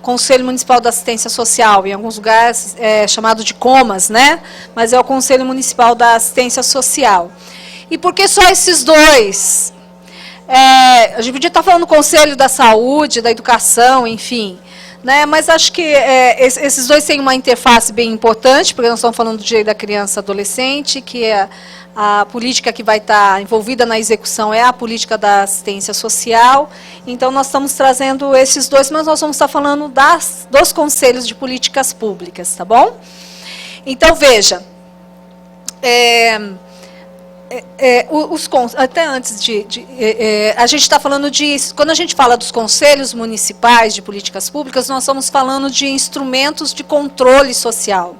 Conselho Municipal da Assistência Social, em alguns lugares é chamado de COMAS, né? Mas é o Conselho Municipal da Assistência Social. E por que só esses dois? A gente podia estar falando do Conselho da Saúde, da Educação, enfim, né? Mas acho que esses dois têm uma interface bem importante, porque nós estamos falando do direito da criança e adolescente, que é a política que vai estar envolvida na execução é a política da assistência social. Então, nós estamos trazendo esses dois, mas nós vamos estar falando dos conselhos de políticas públicas, tá bom? Então, veja, até antes a gente está falando quando a gente fala dos conselhos municipais de políticas públicas, nós estamos falando de instrumentos de controle social.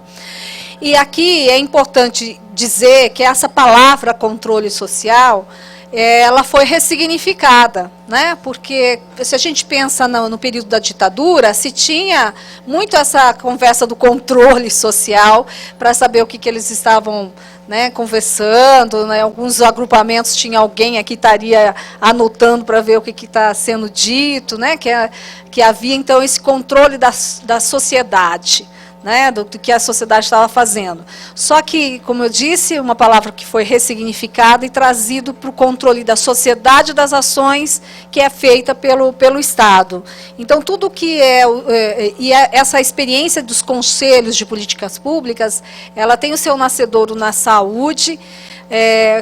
E aqui é importante dizer que essa palavra controle social, ela foi ressignificada, né? Porque se a gente pensa no período da ditadura, se tinha muito essa conversa do controle social para saber o que eles estavam, né, conversando, né? Alguns agrupamentos tinha alguém aqui estaria anotando para ver o que está sendo dito, né? Que havia então esse controle da sociedade, né, do que a sociedade estava fazendo. Só que, como eu disse, uma palavra que foi ressignificada e trazido para o controle da sociedade das ações que é feita pelo Estado. Então, tudo que essa experiência dos conselhos de políticas públicas, ela tem o seu nascedouro na saúde,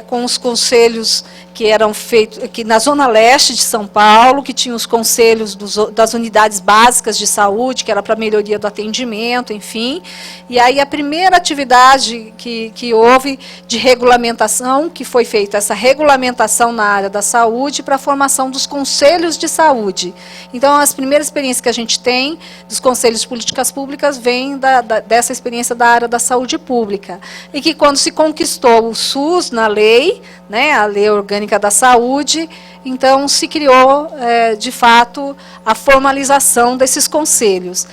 com os conselhos que eram feitos aqui na Zona Leste de São Paulo, que tinham os conselhos das unidades básicas de saúde, que era para melhoria do atendimento, enfim. E aí a primeira atividade que houve de regulamentação, que foi feita essa regulamentação na área da saúde para a formação dos conselhos de saúde. Então, as primeiras experiências que a gente tem dos conselhos de políticas públicas vêm dessa experiência da área da saúde pública. E que quando se conquistou o SUS na lei, né, a Lei Orgânica da Saúde, então se criou, de fato, a formalização desses conselhos.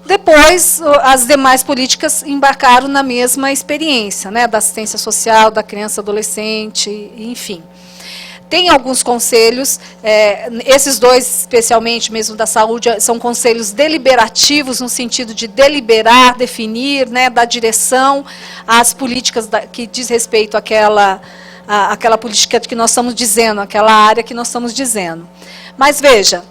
Depois, as demais políticas embarcaram na mesma experiência, né, da assistência social, da criança e adolescente, enfim. Tem alguns conselhos, esses dois, especialmente mesmo da saúde, são conselhos deliberativos, no sentido de deliberar, definir, né, dar direção às políticas que diz respeito àquela política que nós estamos dizendo, aquela área que nós estamos dizendo. Mas veja,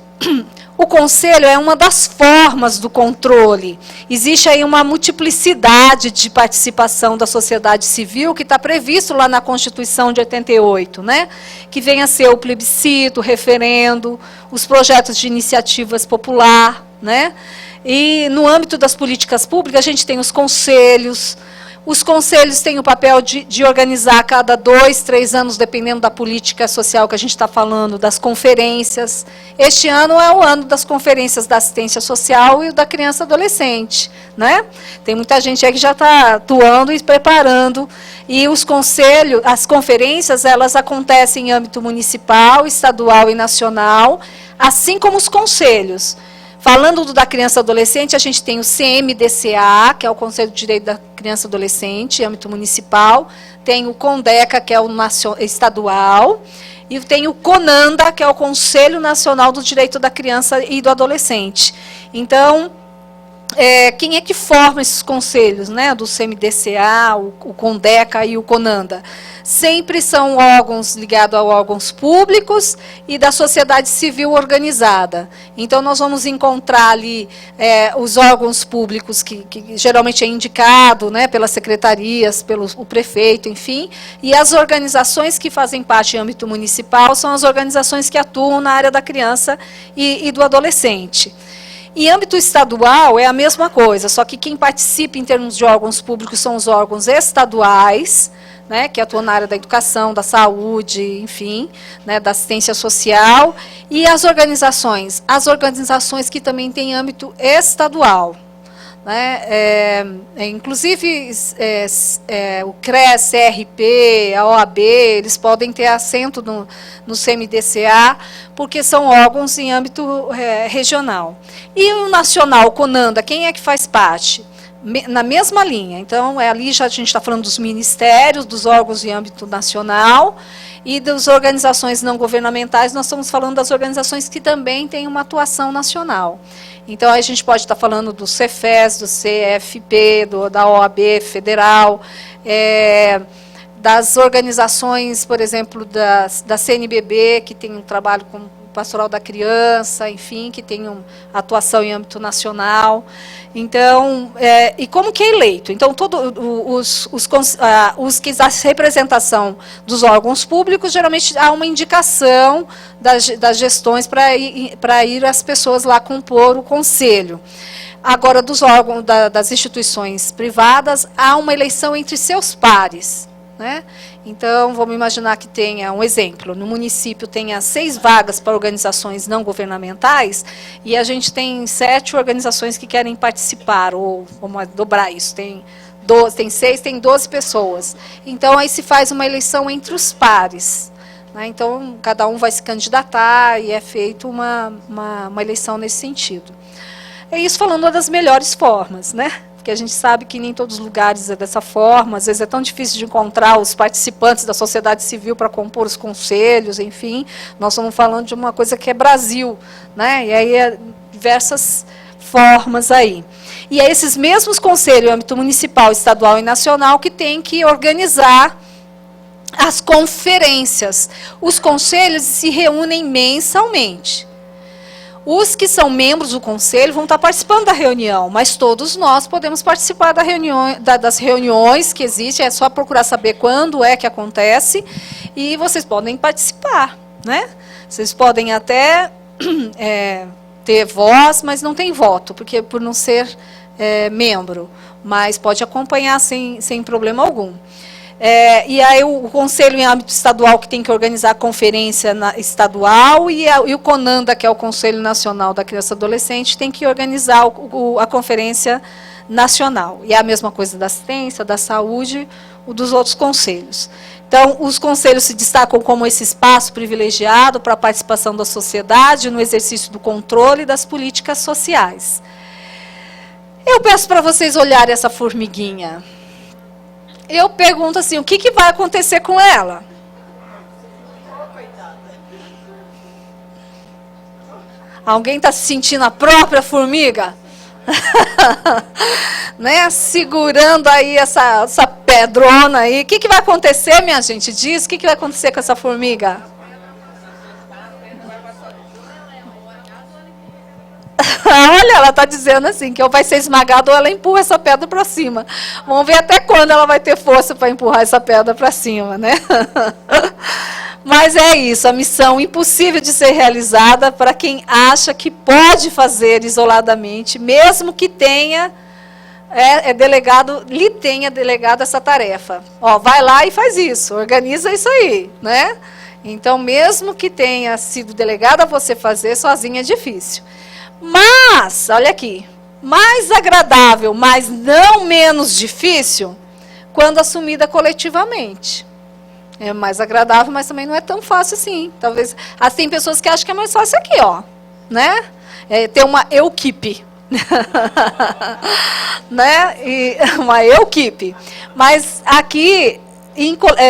o conselho é uma das formas do controle. Existe aí uma multiplicidade de participação da sociedade civil que está previsto lá na Constituição de 88, né? Que vem a ser o plebiscito, o referendo, os projetos de iniciativas popular, né? E no âmbito das políticas públicas a gente tem os conselhos. Os conselhos têm o papel de organizar a cada 2, 3 anos, dependendo da política social que a gente está falando, das conferências. Este ano é o ano das conferências da assistência social e da criança e adolescente, né? Tem muita gente aí que já está atuando e preparando. E os conselhos, as conferências, elas acontecem em âmbito municipal, estadual e nacional, assim como os conselhos. Falando da criança e adolescente, a gente tem o CMDCA, que é o Conselho de Direito da Criança e Adolescente, âmbito municipal, tem o CONDECA, que é o estadual, e tem o CONANDA, que é o Conselho Nacional do Direito da Criança e do Adolescente. Então, quem é que forma esses conselhos, né, do CMDCA, o CONDECA e o CONANDA? Sempre são órgãos ligados a órgãos públicos e da sociedade civil organizada. Então, nós vamos encontrar ali os órgãos públicos, que geralmente é indicado, né, pelas secretarias, pelo prefeito, enfim, e as organizações que fazem parte do âmbito municipal são as organizações que atuam na área da criança e do adolescente. Em âmbito estadual é a mesma coisa, só que quem participa em termos de órgãos públicos são os órgãos estaduais, né, que atuam na área da educação, da saúde, enfim, né, da assistência social, e as organizações que também têm âmbito estadual. Né, inclusive, o CRES, CRP, a OAB, eles podem ter assento no CMDCA, porque são órgãos em âmbito regional. E o nacional, o CONANDA, quem é que faz parte? Na mesma linha. Então, ali já a gente está falando dos ministérios, dos órgãos em âmbito nacional, E das organizações não governamentais, nós estamos falando das organizações que também têm uma atuação nacional. Então, a gente pode estar falando do Cefes, do CFP, da OAB federal, das organizações, por exemplo, da CNBB, que tem um trabalho com pastoral da criança, enfim, que tem uma atuação em âmbito nacional. Então, e como que é eleito? Então, os que a representação dos órgãos públicos, geralmente há uma indicação das gestões para ir as pessoas lá compor o conselho. Agora, dos órgãos das instituições privadas, há uma eleição entre seus pares, né? Então, vamos imaginar que tenha um exemplo, no município tenha 6 vagas para organizações não governamentais, e a gente tem 7 organizações que querem participar, ou vamos dobrar isso, tem 6, tem 12 pessoas. Então, aí se faz uma eleição entre os pares, né? Então, cada um vai se candidatar e é feita uma eleição nesse sentido. É isso falando das melhores formas, né? Porque a gente sabe que nem todos os lugares é dessa forma, às vezes é tão difícil de encontrar os participantes da sociedade civil para compor os conselhos, enfim, nós estamos falando de uma coisa que é Brasil, né? E aí diversas formas aí. E é esses mesmos conselhos, âmbito municipal, estadual e nacional, que tem que organizar as conferências. Os conselhos se reúnem mensalmente. Os que são membros do conselho vão estar participando da reunião, mas todos nós podemos participar das reuniões que existem, é só procurar saber quando é que acontece, e vocês podem participar, né? Vocês podem até ter voz, mas não tem voto, porque por não ser membro, mas pode acompanhar sem problema algum. E aí o conselho em âmbito estadual que tem que organizar a conferência estadual e o CONANDA, que é o Conselho Nacional da Criança e Adolescente, tem que organizar a conferência nacional. E é a mesma coisa da assistência, da saúde, o dos outros conselhos. Então, os conselhos se destacam como esse espaço privilegiado para a participação da sociedade no exercício do controle das políticas sociais. Eu peço para vocês olharem essa formiguinha. Eu pergunto assim, o que vai acontecer com ela? Alguém está se sentindo a própria formiga? Né? Segurando aí essa pedrona aí. O que vai acontecer, minha gente? Diz, o que vai acontecer com essa formiga? Olha, ela está dizendo assim, que ou vai ser esmagada ou ela empurra essa pedra para cima. Vamos ver até quando ela vai ter força para empurrar essa pedra para cima, né? Mas é isso, a missão impossível de ser realizada para quem acha que pode fazer isoladamente, mesmo que tenha lhe tenha delegado essa tarefa. Ó, vai lá e faz isso, organiza isso aí, né? Então, mesmo que tenha sido delegado a você fazer, sozinho é difícil. Mas, olha aqui, mais agradável, mas não menos difícil, quando assumida coletivamente. É mais agradável, mas também não é tão fácil assim. Talvez, tem pessoas que acham que é mais fácil aqui, ó, né? Ter uma equipe. Né? Uma equipe. Mas aqui,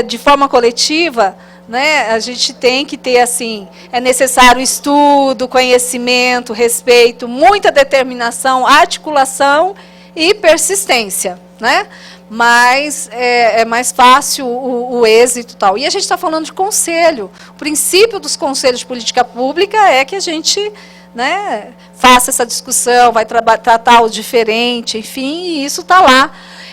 de forma coletiva, né, a gente tem que ter, assim, é necessário estudo, conhecimento, respeito, muita determinação, articulação e persistência, né? Mas é mais fácil o êxito e tal. E a gente está falando de conselho. O princípio dos conselhos de política pública é que a gente, né, faça essa discussão, vai tratar o diferente, enfim, e isso está lá.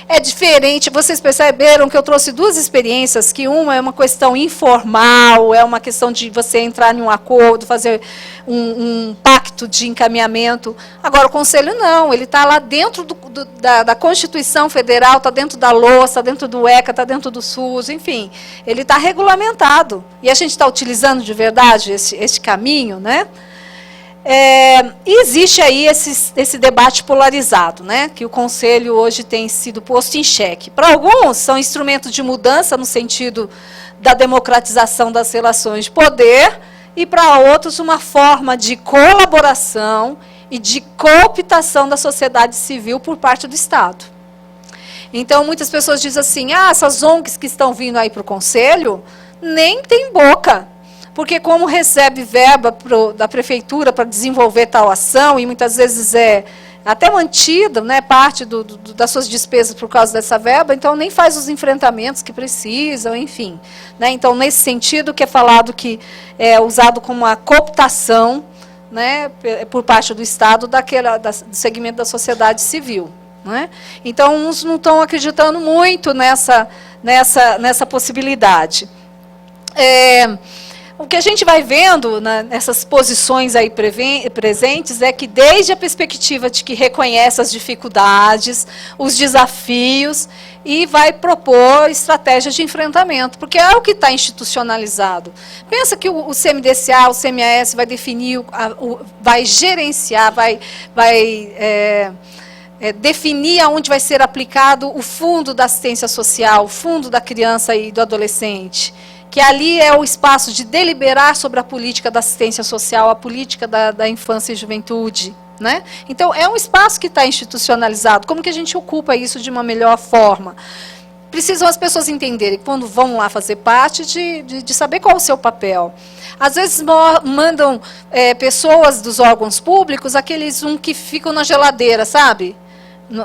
É diferente, vocês perceberam que eu trouxe 2 experiências, que uma é uma questão informal, é uma questão de você entrar em um acordo, fazer um pacto de encaminhamento. Agora, o Conselho não, ele está lá dentro da Constituição Federal, está dentro da LOA, está dentro do ECA, está dentro do SUS, enfim, ele está regulamentado. E a gente está utilizando de verdade esse caminho, né? E existe aí esse debate polarizado, né, que o Conselho hoje tem sido posto em xeque. Para alguns, são instrumentos de mudança no sentido da democratização das relações de poder, e para outros, uma forma de colaboração e de cooptação da sociedade civil por parte do Estado. Então, muitas pessoas dizem assim, essas ONGs que estão vindo aí para o Conselho, nem tem boca. Porque como recebe verba da prefeitura para desenvolver tal ação, e muitas vezes é até mantido, né, parte das suas despesas por causa dessa verba, então nem faz os enfrentamentos que precisam, enfim. Né, então, nesse sentido, que é falado que é usado como uma cooptação, né, por parte do Estado do segmento da sociedade civil. Né? Então, uns não estão acreditando muito nessa possibilidade. O que a gente vai vendo nessas posições aí presentes é que, desde a perspectiva de que reconhece as dificuldades, os desafios, e vai propor estratégias de enfrentamento, porque é o que está institucionalizado. Pensa que o CMDCA, o CMAS vai definir, vai gerenciar, vai definir aonde vai ser aplicado o fundo da assistência social, o fundo da criança e do adolescente, que ali é o espaço de deliberar sobre a política da assistência social, a política da infância e juventude. Né? Então, é um espaço que está institucionalizado. Como que a gente ocupa isso de uma melhor forma? Precisam as pessoas entenderem, quando vão lá fazer parte, de saber qual é o seu papel. Às vezes mandam pessoas dos órgãos públicos, aqueles que ficam na geladeira, sabe?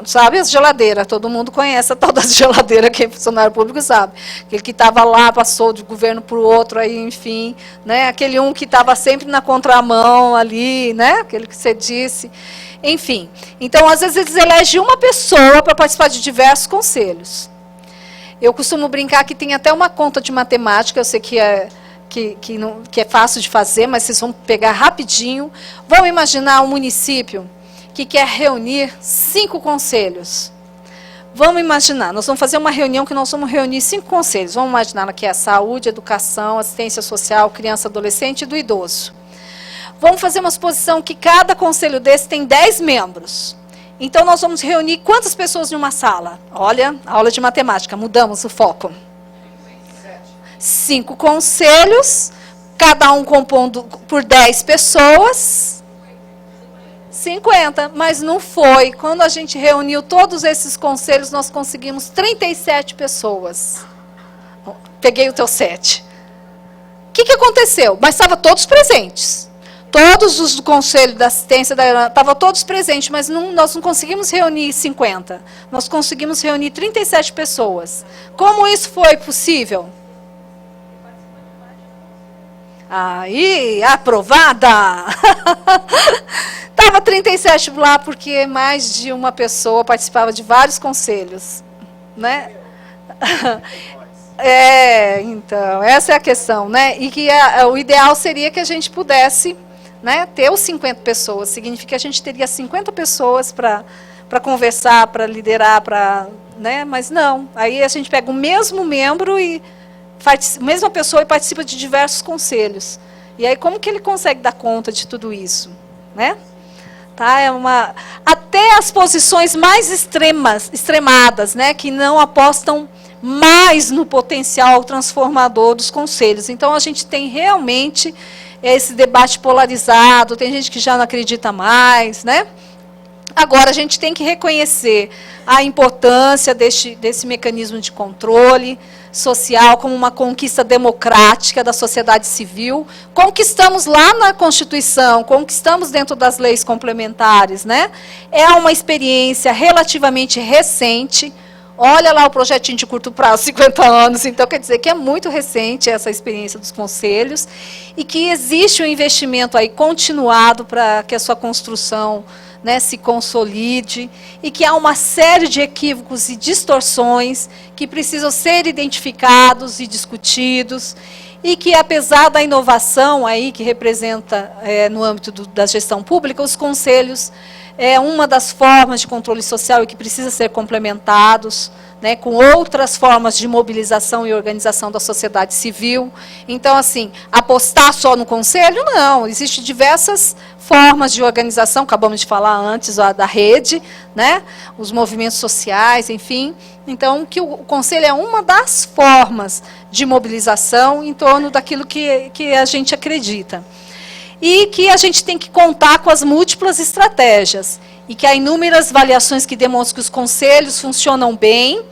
Sabe as geladeiras, todo mundo conhece a tal das geladeiras, quem é funcionário público sabe. Aquele que estava lá, passou de governo para o outro, aí, enfim, né? Aquele que estava sempre na contramão ali, né? Aquele que você disse. Enfim, então, às vezes, eles elegem uma pessoa para participar de diversos conselhos. Eu costumo brincar que tem até uma conta de matemática, eu sei que é fácil de fazer, mas vocês vão pegar rapidinho. Vamos imaginar um município que quer reunir 5 conselhos. Vamos imaginar, nós vamos fazer uma reunião que nós vamos reunir 5 conselhos. Vamos imaginar que é saúde, educação, assistência social, criança, adolescente e do idoso. Vamos fazer uma suposição que cada conselho desse tem 10 membros. Então, nós vamos reunir quantas pessoas em uma sala? Olha, aula de matemática, mudamos o foco. 5 conselhos, cada um compondo por 10 pessoas. 50, mas não foi. Quando a gente reuniu todos esses conselhos, nós conseguimos 37 pessoas. Peguei o teu 7. O que aconteceu? Mas estavam todos presentes. Todos os do Conselho da Assistência estavam todos presentes, mas nós não conseguimos reunir 50. Nós conseguimos reunir 37 pessoas. Como isso foi possível? Aí, aprovada! Estava 37 lá porque mais de uma pessoa participava de vários conselhos. Né? Então, essa é a questão. Né? E que o ideal seria que a gente pudesse, né, ter os 50 pessoas. Significa que a gente teria 50 pessoas para conversar, para liderar, né? Mas não. Aí a gente pega o mesmo membro e mesma pessoa e participa de diversos conselhos. E aí, como que ele consegue dar conta de tudo isso? Né? Tá? Até as posições mais extremadas, né, que não apostam mais no potencial transformador dos conselhos. Então, a gente tem realmente esse debate polarizado, tem gente que já não acredita mais. Né? Agora, a gente tem que reconhecer a importância desse mecanismo de controle social como uma conquista democrática da sociedade civil. Conquistamos lá na Constituição, conquistamos dentro das leis complementares. Né? É uma experiência relativamente recente. Olha lá o projetinho de curto prazo, 50 anos, então quer dizer que é muito recente essa experiência dos conselhos e que existe um investimento aí continuado para que a sua construção, né, se consolide, e que há uma série de equívocos e distorções que precisam ser identificados e discutidos, e que, apesar da inovação aí que representa no âmbito da gestão pública, os conselhos é uma das formas de controle social e que precisa ser complementados, né, com outras formas de mobilização e organização da sociedade civil. Então, assim, apostar só no conselho, não. Existem diversas formas de organização, acabamos de falar antes da rede, né, os movimentos sociais, enfim. Então, que o conselho é uma das formas de mobilização em torno daquilo que a gente acredita. E que a gente tem que contar com as múltiplas estratégias. E que há inúmeras avaliações que demonstram que os conselhos funcionam bem,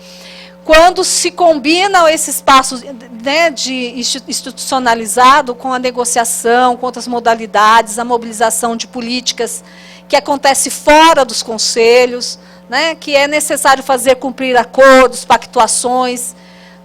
quando se combina esse espaço, né, institucionalizado com a negociação, com outras modalidades, a mobilização de políticas que acontece fora dos conselhos, né, que é necessário fazer cumprir acordos, pactuações,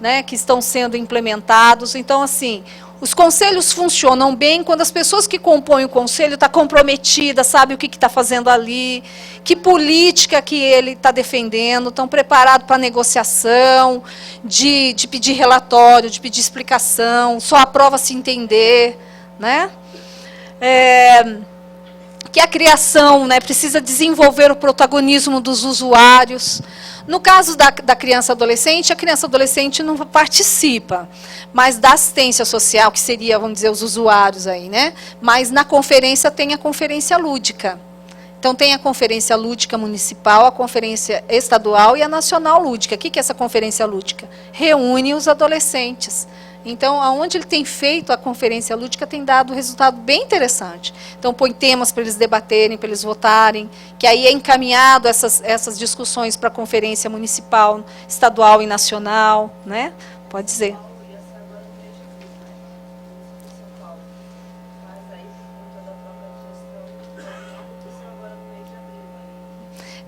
né, que estão sendo implementados. Então, assim, os conselhos funcionam bem quando as pessoas que compõem o conselho estão comprometidas, sabem o que está fazendo ali, que política que ele está defendendo, estão preparados para negociação, de pedir relatório, de pedir explicação, só aprova se entender, né? Que a criação, né, precisa desenvolver o protagonismo dos usuários. No caso da criança e adolescente, a criança e adolescente não participa, mas da assistência social, que seria, vamos dizer, os usuários aí, né? Mas na conferência tem a conferência lúdica. Então tem a conferência lúdica municipal, a conferência estadual e a nacional lúdica. O que é essa conferência lúdica? Reúne os adolescentes. Então, aonde ele tem feito a conferência lúdica, tem dado um resultado bem interessante. Então, põe temas para eles debaterem, para eles votarem, que aí é encaminhado essas discussões para a conferência municipal, estadual e nacional, né? Pode dizer.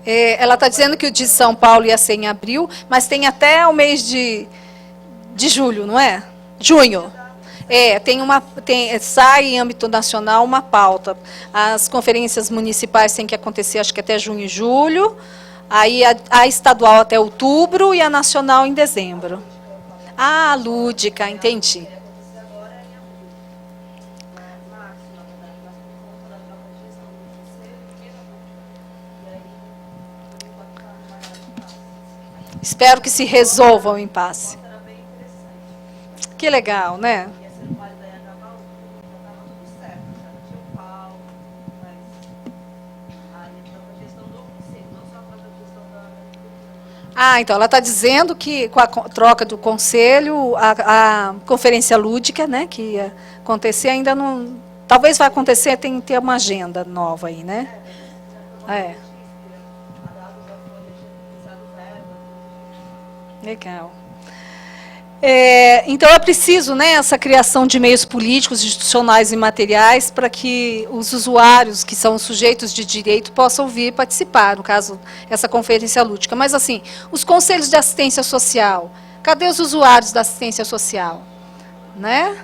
Ela está dizendo que o de São Paulo ia ser em abril, mas tem até o mês de julho, não é? Junho. Sai em âmbito nacional uma pauta. As conferências municipais têm que acontecer, acho que até junho e julho. Aí a estadual até outubro e a nacional em dezembro. Ah, lúdica, entendi. Espero que se resolva o impasse. Que legal, né? Então, ela está dizendo que com a troca do conselho, a conferência lúdica, né, que ia acontecer, ainda não... Talvez vai acontecer, tem que ter uma agenda nova aí, né? Legal. Então, é preciso, né, essa criação de meios políticos, institucionais e materiais para que os usuários, que são sujeitos de direito, possam vir participar, no caso, essa conferência lúdica. Mas, assim, os conselhos de assistência social, cadê os usuários da assistência social? Né?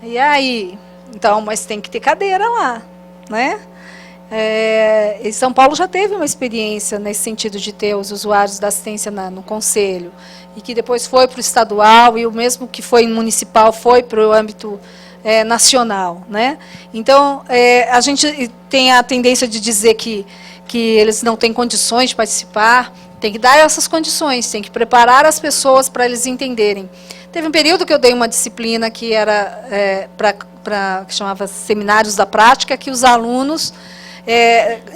E aí? Então, mas tem que ter cadeira lá, né? Em São Paulo já teve uma experiência nesse sentido de ter os usuários da assistência no conselho, e que depois foi para o estadual, e o mesmo que foi municipal foi para o âmbito nacional, né? Então, a gente tem a tendência de dizer que eles não têm condições de participar. Tem que dar essas condições, tem que preparar as pessoas para eles entenderem. Teve um período que eu dei uma disciplina que era que chamava Seminários da Prática, que os alunos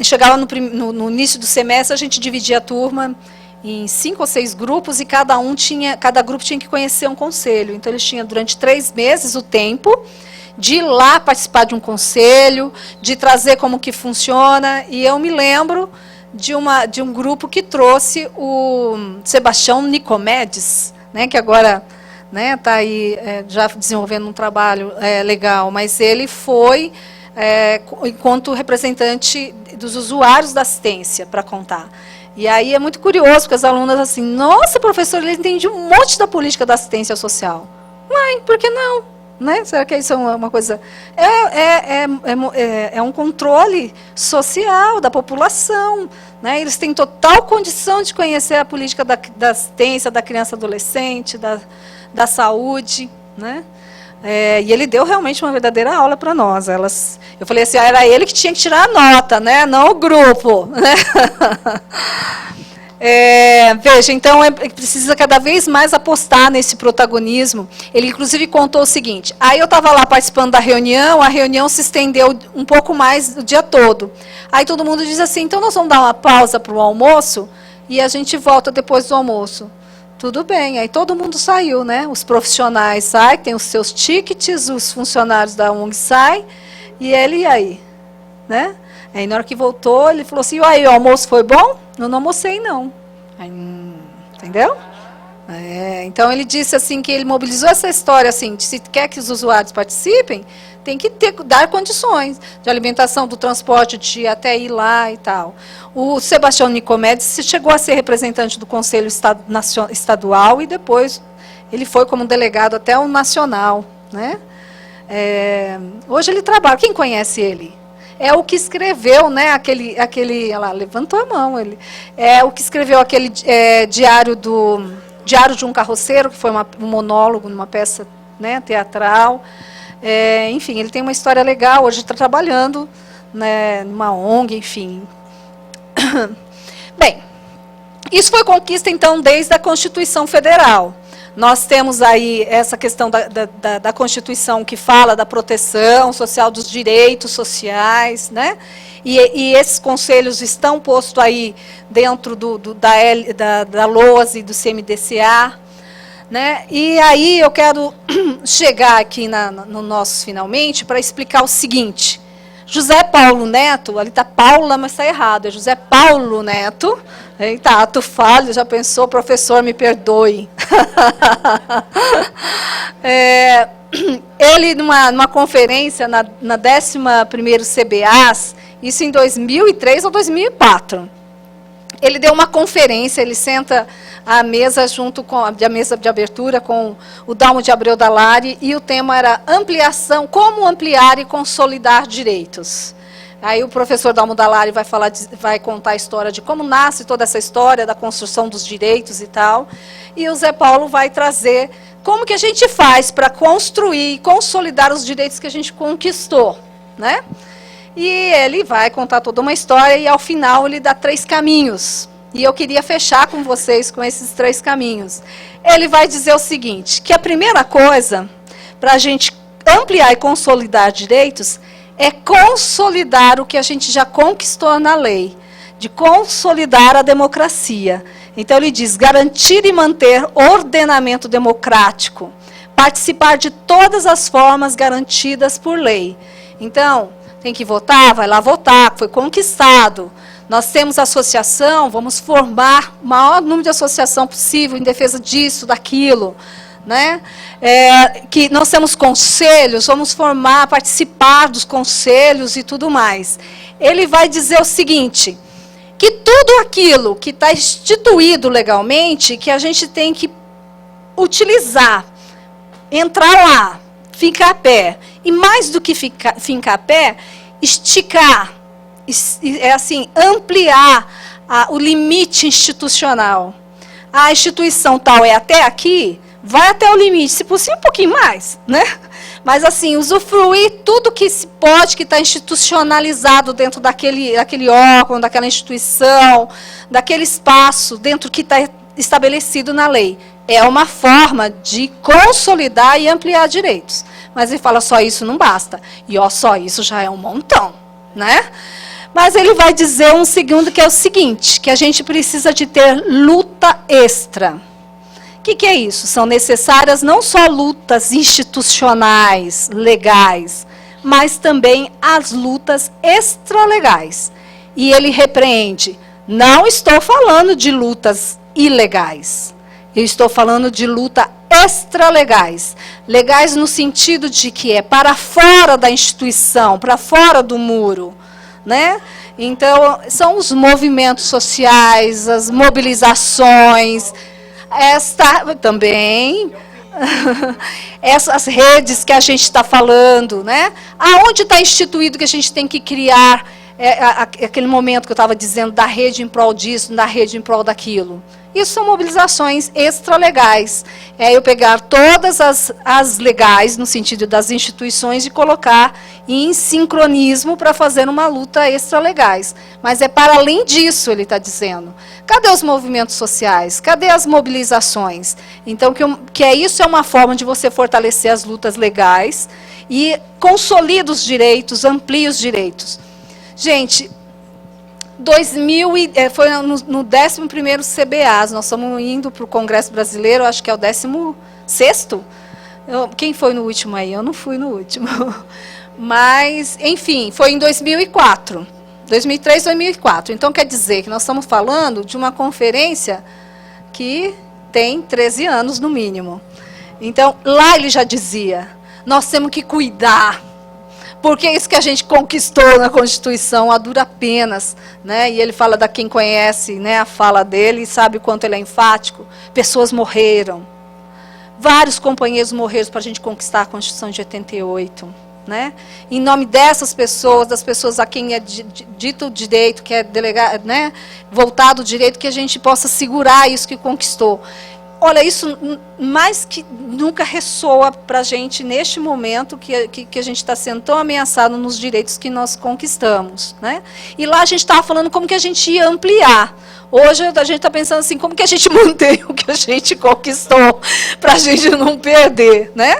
chegavam no início do semestre, a gente dividia a turma em 5 ou 6 grupos, e cada grupo tinha que conhecer um conselho. Então, eles tinham, durante 3 meses, o tempo de ir lá participar de um conselho, de trazer como que funciona. E eu me lembro de um grupo que trouxe o Sebastião Nicomedes, né, que agora está aí já desenvolvendo um trabalho legal, mas ele foi enquanto representante dos usuários da assistência para contar. E aí é muito curioso, porque as alunas assim, nossa, professor, ele entende um monte da política da assistência social. Uai, por que não? Né? Será que isso é uma coisa... É um controle social da população. Né? Eles têm total condição de conhecer a política da assistência, da criança e adolescente, da saúde. Né? E ele deu realmente uma verdadeira aula para nós. Eu falei assim, era ele que tinha que tirar a nota, né? Não o grupo. Né? Veja, então precisa cada vez mais apostar nesse protagonismo. Ele, inclusive, contou o seguinte, aí eu estava lá participando da reunião, a reunião se estendeu um pouco mais o dia todo. Aí todo mundo diz assim, então nós vamos dar uma pausa para o almoço e a gente volta depois do almoço. Tudo bem, aí todo mundo saiu, né? Os profissionais saem, tem os seus tickets, os funcionários da ONG saem, e ele, e aí? Né? Aí, na hora que voltou, ele falou assim, aí, o almoço foi bom? Eu não almocei, não. Aí, entendeu? Então ele disse assim que ele mobilizou essa história assim, de se quer que os usuários participem, tem que dar condições de alimentação, do transporte, de até ir lá e tal. O Sebastião Nicomedes chegou a ser representante do Conselho Estadual e depois ele foi como delegado até o nacional, né? Hoje ele trabalha. Quem conhece ele? É o que escreveu, né? Aquele, olha lá, levantou a mão. Ele é o que escreveu aquele Diário de um Carroceiro, que foi um monólogo numa peça, né, teatral. Enfim, ele tem uma história legal. Hoje está trabalhando, né, numa ONG, enfim. Bem, isso foi conquista, então, desde a Constituição Federal. Nós temos aí essa questão da Constituição que fala da proteção social dos direitos sociais, né? E esses conselhos estão postos aí dentro da LOAS e do CMDCA, né? E aí eu quero chegar aqui no nosso finalmente para explicar o seguinte. José Paulo Neto, ali está Paula, mas está errado, é José Paulo Neto. Eita, ato falho, já pensou, professor, me perdoe. Ele, numa conferência, na 11º CBAS, isso em 2003 ou 2004, ele deu uma conferência, ele senta à mesa junto com a mesa de abertura com o Dalmo de Abreu Dallari, e o tema era ampliação, como ampliar e consolidar direitos. Aí o professor Dalmo Dallari vai contar a história de como nasce toda essa história da construção dos direitos e tal, e o Zé Paulo vai trazer como que a gente faz para construir e consolidar os direitos que a gente conquistou, né? E ele vai contar toda uma história e, ao final, ele dá 3 caminhos. E eu queria fechar com vocês com esses 3 caminhos. Ele vai dizer o seguinte, que a primeira coisa, para a gente ampliar e consolidar direitos, é consolidar o que a gente já conquistou na lei, de consolidar a democracia. Então, ele diz, garantir e manter ordenamento democrático, participar de todas as formas garantidas por lei. Então, tem que votar? Vai lá votar, foi conquistado. Nós temos associação, vamos formar o maior número de associação possível em defesa disso, daquilo. Né? Que nós temos conselhos, vamos formar, participar dos conselhos e tudo mais. Ele vai dizer o seguinte, que tudo aquilo que está instituído legalmente, que a gente tem que utilizar, entrar lá, ficar a pé, e mais do que ficar a pé, esticar, assim, ampliar o limite institucional. A instituição tal é até aqui, vai até o limite, se possível um pouquinho mais, né? Mas assim, usufruir tudo que se pode, que está institucionalizado dentro daquele órgão, daquela instituição, daquele espaço, dentro que está estabelecido na lei. É uma forma de consolidar e ampliar direitos. Mas ele fala, só isso não basta. E só isso já é um montão, né? Mas ele vai dizer um segundo, que é o seguinte, que a gente precisa de ter luta extra. O que é isso? São necessárias não só lutas institucionais, legais, mas também as lutas extralegais. E ele repreende, não estou falando de lutas ilegais, eu estou falando de luta extralegais. Legais no sentido de que é para fora da instituição, para fora do muro, né? Então, são os movimentos sociais, as mobilizações, também, essas redes que a gente está falando, né? Aonde está instituído que a gente tem que criar aquele momento que eu estava dizendo da rede em prol disso, da rede em prol daquilo. Isso são mobilizações extralegais. É eu pegar todas as legais, no sentido das instituições, e colocar em sincronismo para fazer uma luta extralegais. Mas é para além disso, ele está dizendo. Cadê os movimentos sociais? Cadê as mobilizações? Então, isso é uma forma de você fortalecer as lutas legais e consolida os direitos, amplia os direitos. Gente, foi no 11º CBAS, nós estamos indo para o Congresso Brasileiro, acho que é o 16º. Quem foi no último aí? Eu não fui no último. Mas, enfim, foi em 2004. 2003, 2004. Então, quer dizer que nós estamos falando de uma conferência que tem 13 anos no mínimo. Então, lá ele já dizia, nós temos que cuidar, porque é isso que a gente conquistou na Constituição, a duras penas, né? E ele fala da quem conhece, né, a fala dele, e sabe o quanto ele é enfático. Pessoas morreram. Vários companheiros morreram para a gente conquistar a Constituição de 88. Né? Em nome dessas pessoas, das pessoas a quem é dito o direito, que é delegado, né, voltado o direito, que a gente possa segurar isso que conquistou. Olha, isso mais que nunca ressoa para a gente neste momento que a gente está sendo tão ameaçado nos direitos que nós conquistamos. Né? E lá a gente estava falando como que a gente ia ampliar. Hoje a gente está pensando assim, como que a gente mantém o que a gente conquistou, para a gente não perder. Né?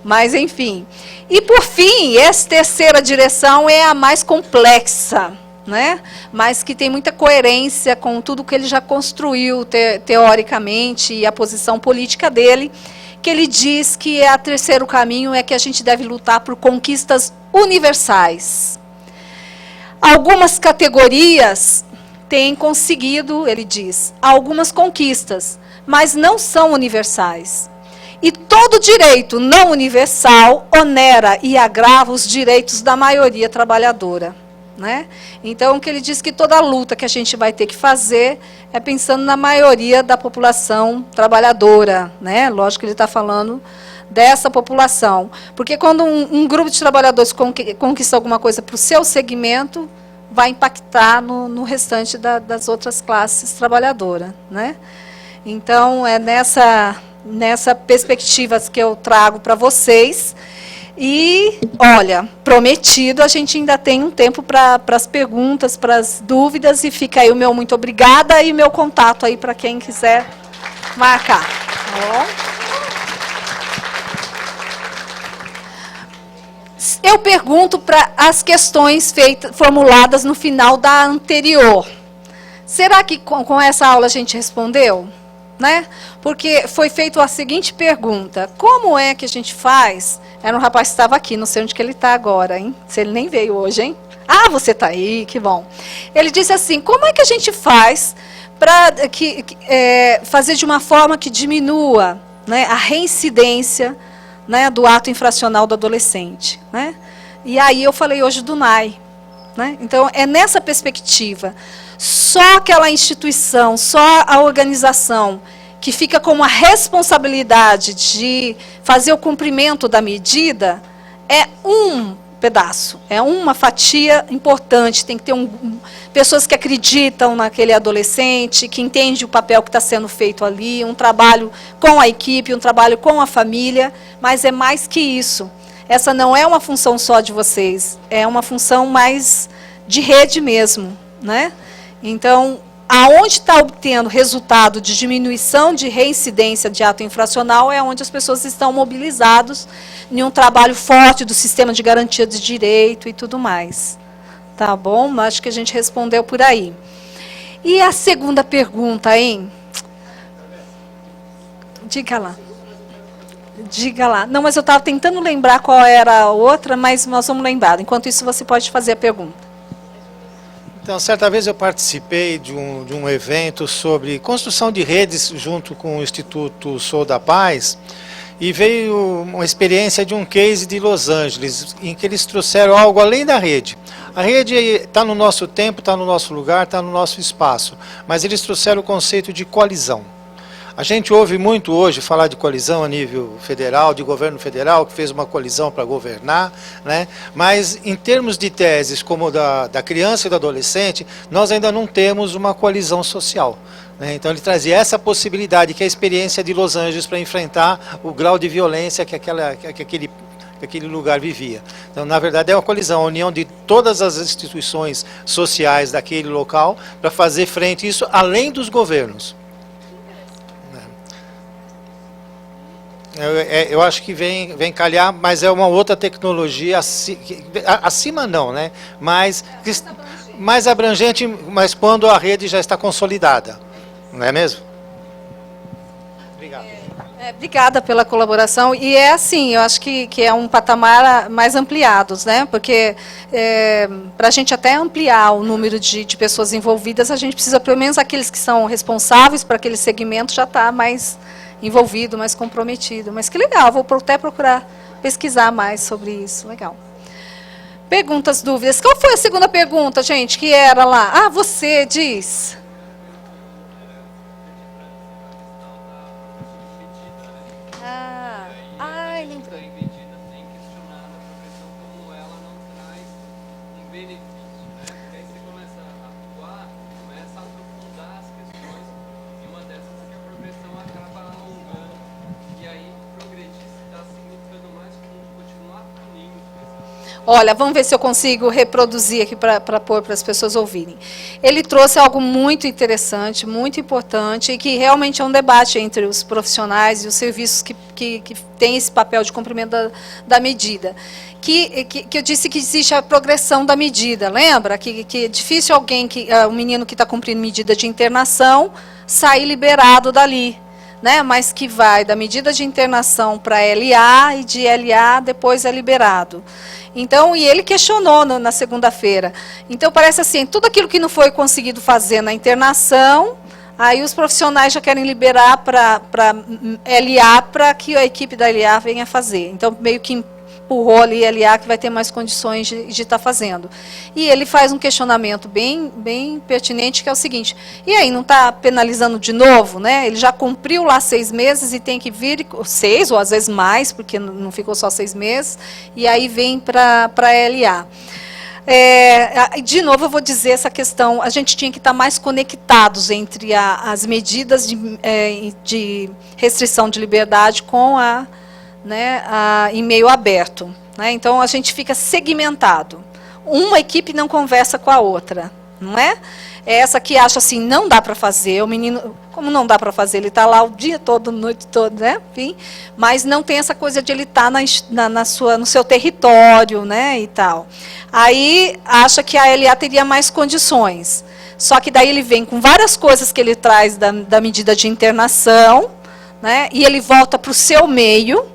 Mas, enfim. E, por fim, essa terceira direção é a mais complexa, né? Mas que tem muita coerência com tudo que ele já construiu teoricamente e a posição política dele, que ele diz que o terceiro caminho é que a gente deve lutar por conquistas universais. Algumas categorias têm conseguido, ele diz, algumas conquistas, mas não são universais. E todo direito não universal onera e agrava os direitos da maioria trabalhadora. Né? Então, o que ele diz que toda luta que a gente vai ter que fazer é pensando na maioria da população trabalhadora. Né? Lógico que ele está falando dessa população. Porque quando um grupo de trabalhadores conquista alguma coisa para o seu segmento, vai impactar no restante das outras classes trabalhadoras. Né? Então, é nessa perspectiva que eu trago para vocês. E, olha, prometido, a gente ainda tem um tempo para as perguntas, para as dúvidas, e fica aí o meu muito obrigada e o meu contato aí para quem quiser marcar. Tá bom? Eu pergunto para as questões formuladas no final da anterior. Será que com essa aula a gente respondeu? Né? Porque foi feita a seguinte pergunta: como é que a gente faz? Era um rapaz que estava aqui, não sei onde que ele está agora, hein? Se ele nem veio hoje, hein? Ah, você está aí, que bom. Ele disse assim: como é que a gente faz para fazer de uma forma que diminua, né, a reincidência, né, do ato infracional do adolescente? Né? E aí eu falei hoje do NAI. Né? Então, é nessa perspectiva. Só aquela instituição, só a organização que fica com a responsabilidade de fazer o cumprimento da medida, é um pedaço, é uma fatia importante. Tem que ter pessoas que acreditam naquele adolescente, que entendem o papel que está sendo feito ali, um trabalho com a equipe, um trabalho com a família, mas é mais que isso. Essa não é uma função só de vocês, é uma função mais de rede mesmo, né? Então, aonde está obtendo resultado de diminuição de reincidência de ato infracional é onde as pessoas estão mobilizadas em um trabalho forte do sistema de garantia de direito e tudo mais. Tá bom? Acho que a gente respondeu por aí. E a segunda pergunta, hein? Diga lá. Diga lá. Não, mas eu estava tentando lembrar qual era a outra, mas nós vamos lembrar. Enquanto isso, você pode fazer a pergunta. Então, certa vez eu participei de um evento sobre construção de redes junto com o Instituto Sou da Paz, e veio uma experiência de um case de Los Angeles, em que eles trouxeram algo além da rede. A rede está no nosso tempo, está no nosso lugar, está no nosso espaço, mas eles trouxeram o conceito de coalizão. A gente ouve muito hoje falar de coalizão a nível federal, de governo federal, que fez uma coalizão para governar, né? Mas em termos de teses como da criança e do adolescente, nós ainda não temos uma coalizão social. Né? Então ele trazia essa possibilidade, que é a experiência de Los Angeles para enfrentar o grau de violência que aquele lugar vivia. Então, na verdade, é uma coalizão, a união de todas as instituições sociais daquele local para fazer frente a isso, além dos governos. Eu acho que vem calhar, mas é uma outra tecnologia, acima não, né? Mas mais abrangente, mas quando a rede já está consolidada, não é mesmo? Obrigado. Obrigada pela colaboração. E é assim, eu acho que é um patamar mais ampliado, né? Porque para a gente até ampliar o número de pessoas envolvidas, a gente precisa, pelo menos aqueles que são responsáveis para aquele segmento, já estar mais envolvido, mais comprometido. Mas que legal, vou até procurar pesquisar mais sobre isso. Legal. Perguntas, dúvidas. Qual foi a segunda pergunta, gente, que era lá? Ah, você diz. Ai, lembrei. Medida tem questionado a profissão como ela não traz um benefício, né? Porque aí você começa a atuar, começa a aprofundar as questões, e uma dessas é que a progressão acaba alongando, e aí progredir está significando mais que a gente continuar punindo. Olha, vamos ver se eu consigo reproduzir aqui para pôr para as pessoas ouvirem. Ele trouxe algo muito interessante, muito importante, e que realmente é um debate entre os profissionais e os serviços que têm esse papel de cumprimento da medida. Que eu disse que existe a progressão da medida, lembra? Que é difícil alguém, um menino que está cumprindo medida de internação, sair liberado dali. Né, mas que vai da medida de internação para LA e de LA depois é liberado. Então, e ele questionou na segunda-feira. Então, parece assim, tudo aquilo que não foi conseguido fazer na internação, aí os profissionais já querem liberar para LA para que a equipe da LA venha fazer. Então, meio que empurrou ali a LA que vai ter mais condições de estar fazendo. E ele faz um questionamento bem pertinente, que é o seguinte, e aí, não está penalizando de novo? Né? Ele já cumpriu lá 6 meses e tem que vir 6, ou às vezes mais, porque não ficou só 6 meses, e aí vem para a LA. De novo, eu vou dizer essa questão, a gente tinha que estar mais conectados entre as medidas de restrição de liberdade com em meio aberto. Né? Então, a gente fica segmentado. Uma equipe não conversa com a outra. Não é? Essa que acha assim, não dá para fazer, o menino, como não dá para fazer, ele está lá o dia todo, a noite toda, né? Enfim, mas não tem essa coisa de ele estar no seu território, né? E tal. Aí, acha que a LA teria mais condições. Só que daí ele vem com várias coisas que ele traz da medida de internação, né? E ele volta para o seu meio.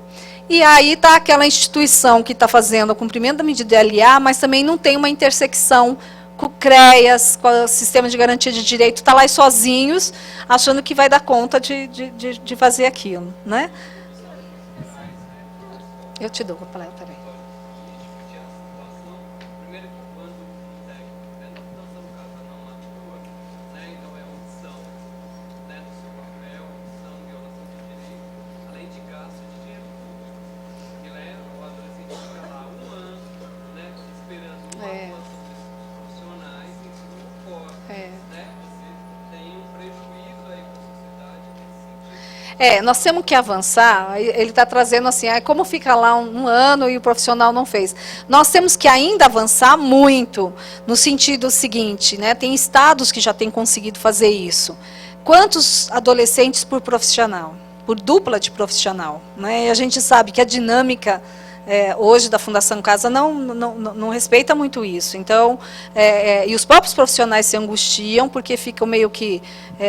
E aí está aquela instituição que está fazendo o cumprimento da medida LA, mas também não tem uma intersecção com o CREAS, com o Sistema de Garantia de Direito, está lá sozinhos, achando que vai dar conta de fazer aquilo. Né? Eu te dou, peraí. Nós temos que avançar, ele está trazendo assim, como fica lá um ano e o profissional não fez. Nós temos que ainda avançar muito, no sentido seguinte, né, tem estados que já têm conseguido fazer isso. Quantos adolescentes por profissional? Por dupla de profissional? Né? E a gente sabe que a dinâmica hoje da Fundação Casa não respeita muito isso. Então, e os próprios profissionais se angustiam, porque ficam meio que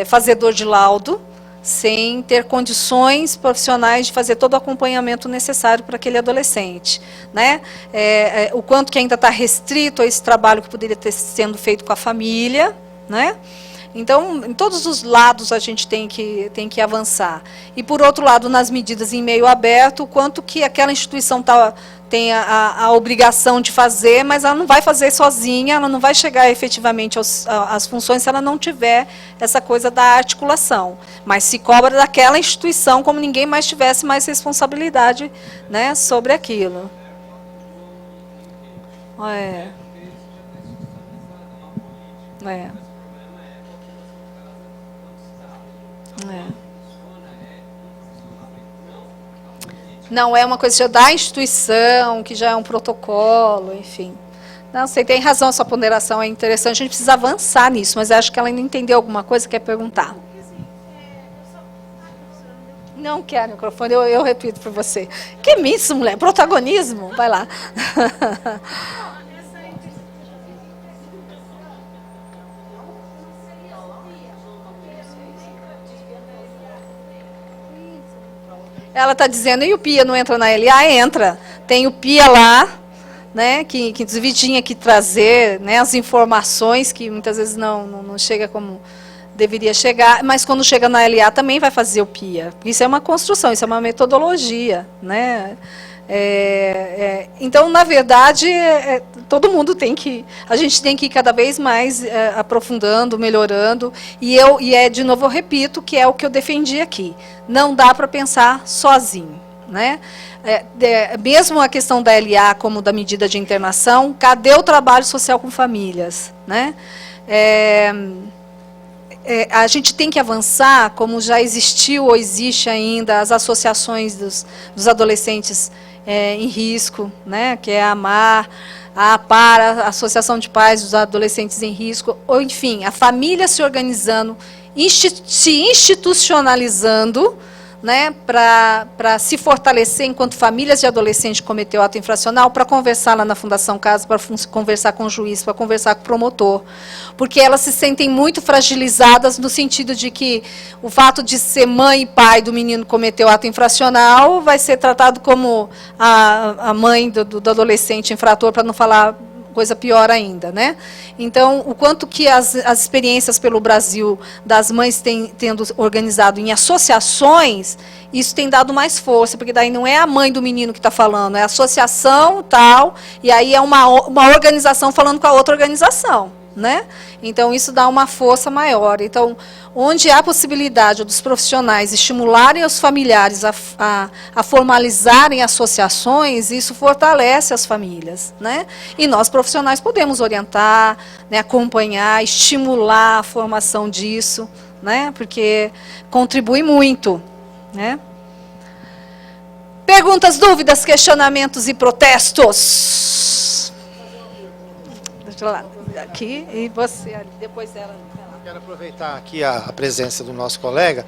fazedor de laudo, sem ter condições profissionais de fazer todo o acompanhamento necessário para aquele adolescente. Né? O quanto que ainda está restrito a esse trabalho que poderia ter sendo feito com a família. Né? Então, em todos os lados a gente tem que avançar. E, por outro lado, nas medidas em meio aberto, o quanto que aquela instituição tem a obrigação de fazer, mas ela não vai fazer sozinha, ela não vai chegar efetivamente às funções se ela não tiver essa coisa da articulação. Mas se cobra daquela instituição como ninguém mais tivesse mais responsabilidade, né, sobre aquilo. Não é uma coisa da instituição, que já é um protocolo, enfim. Não, você tem razão, essa ponderação é interessante, a gente precisa avançar nisso, mas acho que ela ainda entendeu alguma coisa, quer perguntar. Não quero microfone, eu repito para você. Que isso, mulher? Protagonismo? Vai lá. Ela está dizendo, e o PIA não entra na LA? Entra. Tem o PIA lá, né, que inclusive tinha que trazer, né, as informações que muitas vezes não chega como deveria chegar, mas quando chega na LA também vai fazer o PIA. Isso é uma construção, isso é uma metodologia, né? Então, na verdade, todo mundo a gente tem que ir cada vez mais aprofundando, melhorando, e de novo eu repito, que é o que eu defendi aqui, não dá para pensar sozinho, né? Mesmo a questão da LA como da medida de internação, cadê o trabalho social com famílias, né? A gente tem que avançar, como já existiu ou existe ainda, as associações dos adolescentes em risco, né, que é a AMAR, a APAR, a Associação de Pais dos Adolescentes em Risco, ou enfim, a família se organizando, se institucionalizando, né, para se fortalecer enquanto famílias de adolescentes cometeu ato infracional, para conversar lá na Fundação Casa, para conversar com o juiz, para conversar com o promotor. Porque elas se sentem muito fragilizadas no sentido de que o fato de ser mãe e pai do menino que cometeu ato infracional vai ser tratado como a mãe do adolescente infrator, para não falar coisa pior ainda, né? Então, o quanto que as experiências pelo Brasil das mães tendo organizado em associações, isso tem dado mais força, porque daí não é a mãe do menino que está falando, é a associação tal, e aí é uma organização falando com a outra organização, né? Então, isso dá uma força maior. Então, onde há possibilidade dos profissionais estimularem os familiares a formalizarem associações, isso fortalece as famílias, né? E nós, profissionais, podemos orientar, né, acompanhar, estimular a formação disso, né? Porque contribui muito, né? Perguntas, dúvidas, questionamentos e protestos? Deixa eu lá. Aqui e você ali, depois dela. Quero aproveitar aqui a presença do nosso colega.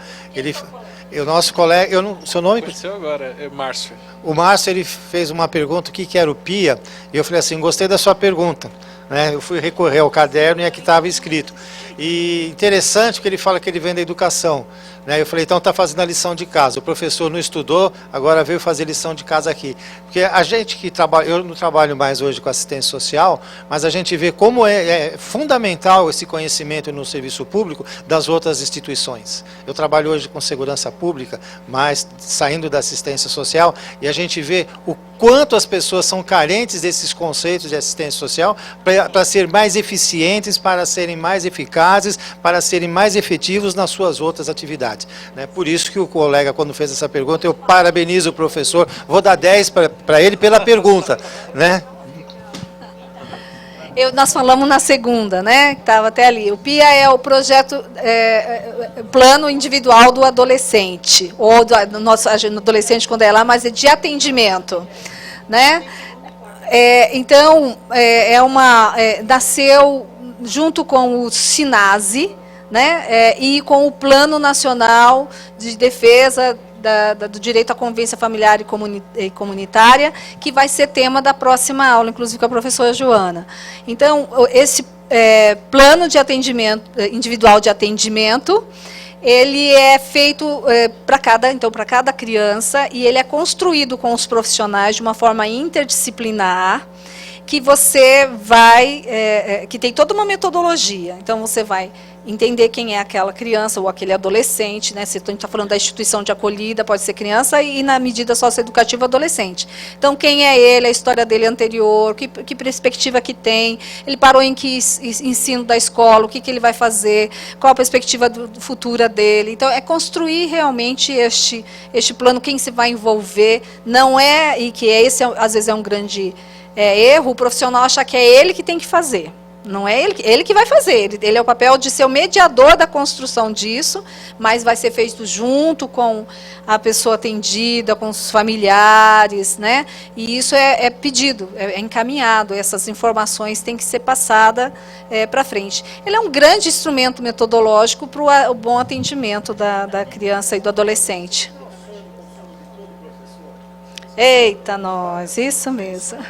O nosso colega, seu nome? Apareceu agora, é Márcio. O Márcio, ele fez uma pergunta, o que era o PIA? E eu falei assim, gostei da sua pergunta. Né? Eu fui recorrer ao caderno e aqui estava escrito. E interessante que ele fala que ele vem da educação. Né? Eu falei, então está fazendo a lição de casa. O professor não estudou, agora veio fazer lição de casa aqui. Porque a gente que trabalha, eu não trabalho mais hoje com assistência social, mas a gente vê como é fundamental esse conhecimento no serviço público das outras instituições. Eu trabalho hoje com segurança pública, mas saindo da assistência social, e a gente vê o quanto as pessoas são carentes desses conceitos de assistência social para serem mais eficientes, para serem mais eficazes, para serem mais efetivos nas suas outras atividades. Né? Por isso que o colega, quando fez essa pergunta, eu parabenizo o professor, vou dar 10 para ele pela pergunta. Né? Nós falamos na segunda, né? Que estava até ali. O PIA é o projeto, plano individual do adolescente, ou do nosso adolescente quando é lá, mas é de atendimento, né? Então, nasceu junto com o SINASE, né? E com o Plano Nacional de Defesa do Direito à Convivência Familiar e Comunitária, que vai ser tema da próxima aula, inclusive com a professora Joana. Então, esse plano de atendimento, individual de atendimento, ele é feito para cada criança, e ele é construído com os profissionais de uma forma interdisciplinar, que você vai, que tem toda uma metodologia. Então, você vai entender quem é aquela criança ou aquele adolescente, né? Se a gente está falando da instituição de acolhida, pode ser criança, e na medida socioeducativa, adolescente. Então, quem é ele, a história dele anterior, que perspectiva que tem, ele parou em que ensino da escola, o que ele vai fazer, qual a perspectiva futura dele. Então, é construir realmente este plano, quem se vai envolver, não é, e que esse às vezes é um grande erro, o profissional achar que é ele que tem que fazer. Não é ele que vai fazer, ele é o papel de ser o mediador da construção disso, mas vai ser feito junto com a pessoa atendida, com os familiares, né? E isso é pedido, é encaminhado, essas informações têm que ser passadas para frente. Ele é um grande instrumento metodológico para o bom atendimento da criança e do adolescente. Eita, nós, isso mesmo.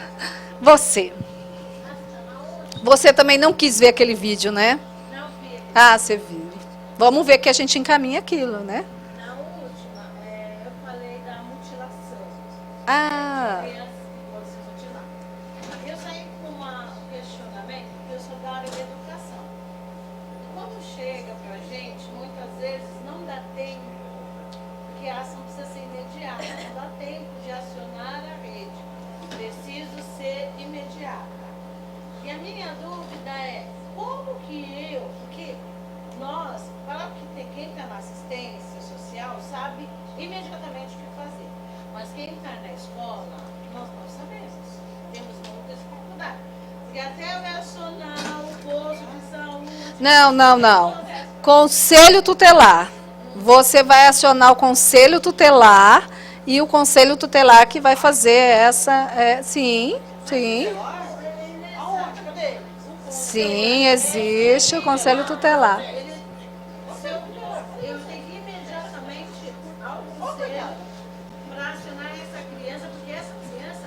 Você também não quis ver aquele vídeo, né? Não vi. Ah, você viu. Vamos ver que a gente encaminha aquilo, né? Na última, eu falei da Ah, Eu saí com um questionamento, porque eu sou da área de educação. Quando chega para a gente, muitas vezes não dá tempo, porque a ação precisa ser imediata, não dá tempo de acionar a rede. Preciso ser imediata. E a minha dúvida é, como que eu, porque nós, para que quem está na assistência social sabe imediatamente o que fazer. Mas quem está na escola, nós não sabemos. Temos muita dificuldade. Porque até vai acionar o posto de saúde. não. Conselho tutelar. Você vai acionar o conselho tutelar e o conselho tutelar que vai fazer essa... sim. Aonde? Cadê? Sim, existe o conselho tutelar. Eu tenho que ir imediatamente ao conselho para acionar essa criança, porque essa criança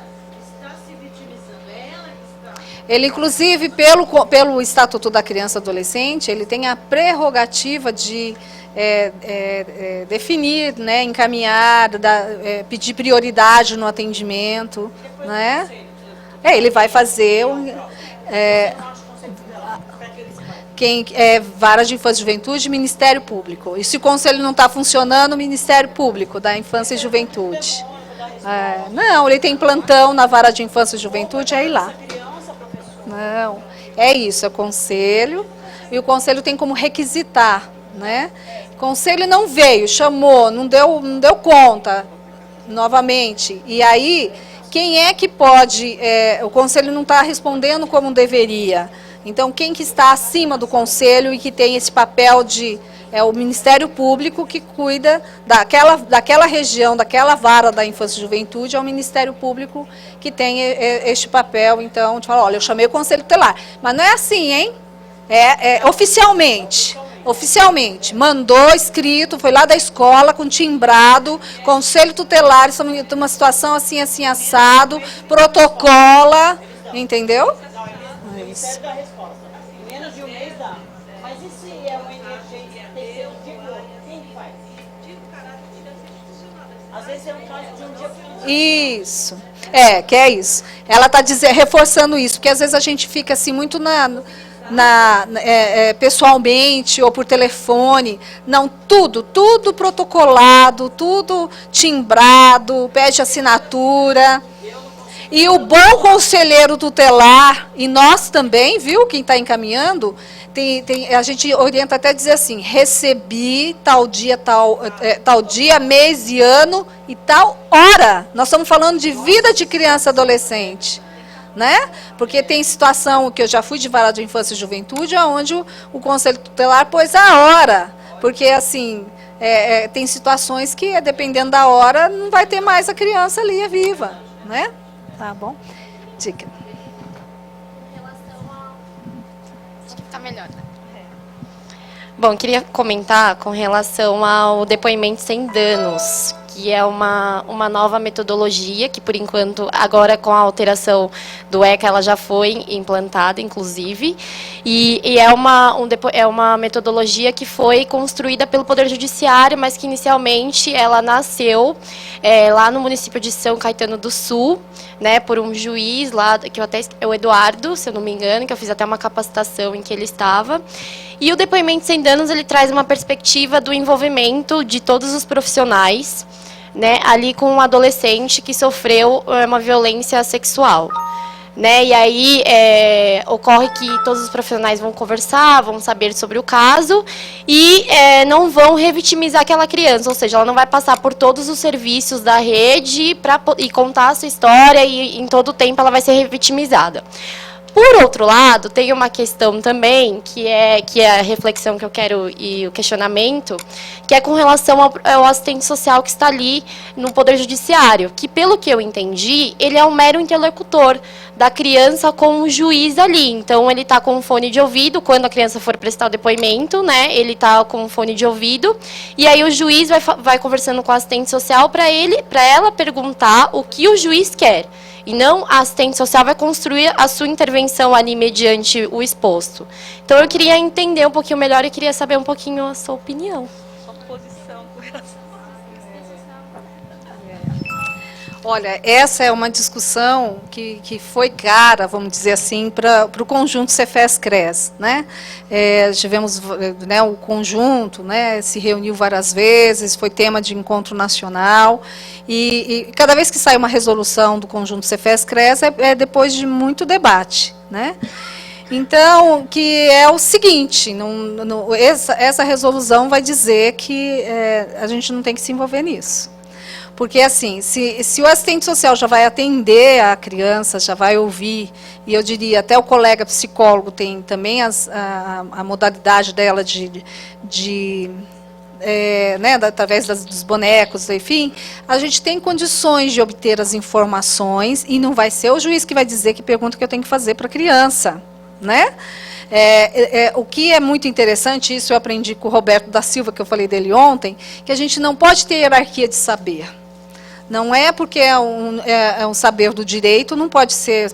está se vitimizando. É ela que está. Ele, inclusive, pelo Estatuto da Criança e Adolescente, ele tem a prerrogativa de definir, né, encaminhar, pedir prioridade no atendimento. Né? Ele vai fazer... quem é vara de infância e juventude, Ministério Público. E se o conselho não está funcionando, o Ministério Público da Infância e Juventude. Não, ele tem plantão na vara de infância e juventude, é ir lá. Não, é isso, é o conselho. E o conselho tem como requisitar, né? O conselho não veio, chamou, não deu conta, novamente. E aí, quem é que pode... o conselho não está respondendo como deveria. Então, quem que está acima do conselho e que tem esse papel de... É o Ministério Público que cuida daquela região, daquela vara da infância e juventude, é o Ministério Público que tem este papel, então, de falar, olha, eu chamei o Conselho Tutelar. Mas não é assim, hein? Oficialmente. Mandou escrito, foi lá da escola, com timbrado, Conselho Tutelar, estamos em uma situação assim, assim, assado, protocola, entendeu? Ministério da resposta. Em menos de um mês dá. Mas e se é uma emergência terceiro dia, quem que faz? Às vezes é um caso de um dia para o Isso. Que é isso. Ela está reforçando isso, porque às vezes a gente fica assim muito pessoalmente ou por telefone. Não, tudo protocolado, tudo timbrado, pede assinatura. E o bom conselheiro tutelar, e nós também, viu, quem está encaminhando, a gente orienta até dizer assim, recebi tal dia, mês e ano e tal hora. Nós estamos falando de vida de criança e adolescente. Né? Porque tem situação que eu já fui de vara de infância e juventude, onde o conselho tutelar pôs a hora. Porque, assim, tem situações que, dependendo da hora, não vai ter mais a criança ali, viva. Né? Tá bom? Dica. Acho que tá melhor, né? Bom, queria comentar com relação ao depoimento sem danos, que é uma nova metodologia, que por enquanto, agora com a alteração do ECA, ela já foi implantada, inclusive, e é uma metodologia que foi construída pelo Poder Judiciário, mas que inicialmente ela nasceu lá no município de São Caetano do Sul, né, por um juiz lá, que é o Eduardo, se eu não me engano, que eu fiz até uma capacitação em que ele estava. E o depoimento sem danos, ele traz uma perspectiva do envolvimento de todos os profissionais, né, ali com um adolescente que sofreu uma violência sexual. Né, e aí ocorre que todos os profissionais vão conversar, vão saber sobre o caso e não vão revitimizar aquela criança, ou seja, ela não vai passar por todos os serviços da rede e contar a sua história e em todo o tempo ela vai ser revitimizada. Por outro lado, tem uma questão também, que é a reflexão que eu quero e o questionamento, que é com relação ao assistente social que está ali no Poder Judiciário, que, pelo que eu entendi, ele é um mero interlocutor da criança com o juiz ali. Então, ele está com um fone de ouvido, quando a criança for prestar o depoimento, né, ele está com um fone de ouvido, e aí o juiz vai conversando com o assistente social para ela perguntar o que o juiz quer. E não a assistente social vai construir a sua intervenção ali mediante o exposto. Então, eu queria entender um pouquinho melhor e queria saber um pouquinho a sua opinião. Sua posição com relação Olha, essa é uma discussão que foi cara, vamos dizer assim, para o conjunto Cefes-Cres, né? Tivemos, né, o conjunto, né, se reuniu várias vezes, foi tema de encontro nacional, e cada vez que sai uma resolução do conjunto Cefes-Cres é depois de muito debate, né? Então, que é o seguinte, essa resolução vai dizer que a gente não tem que se envolver nisso. Porque, assim, se o assistente social já vai atender a criança, já vai ouvir, e eu diria, até o colega psicólogo tem também a modalidade dela né, através dos bonecos, enfim, a gente tem condições de obter as informações, e não vai ser o juiz que vai dizer que pergunta que eu tenho que fazer para a criança, né? O que é muito interessante, isso eu aprendi com o Roberto da Silva, que eu falei dele ontem, que a gente não pode ter hierarquia de saber. Não é porque é um saber do direito, não pode ser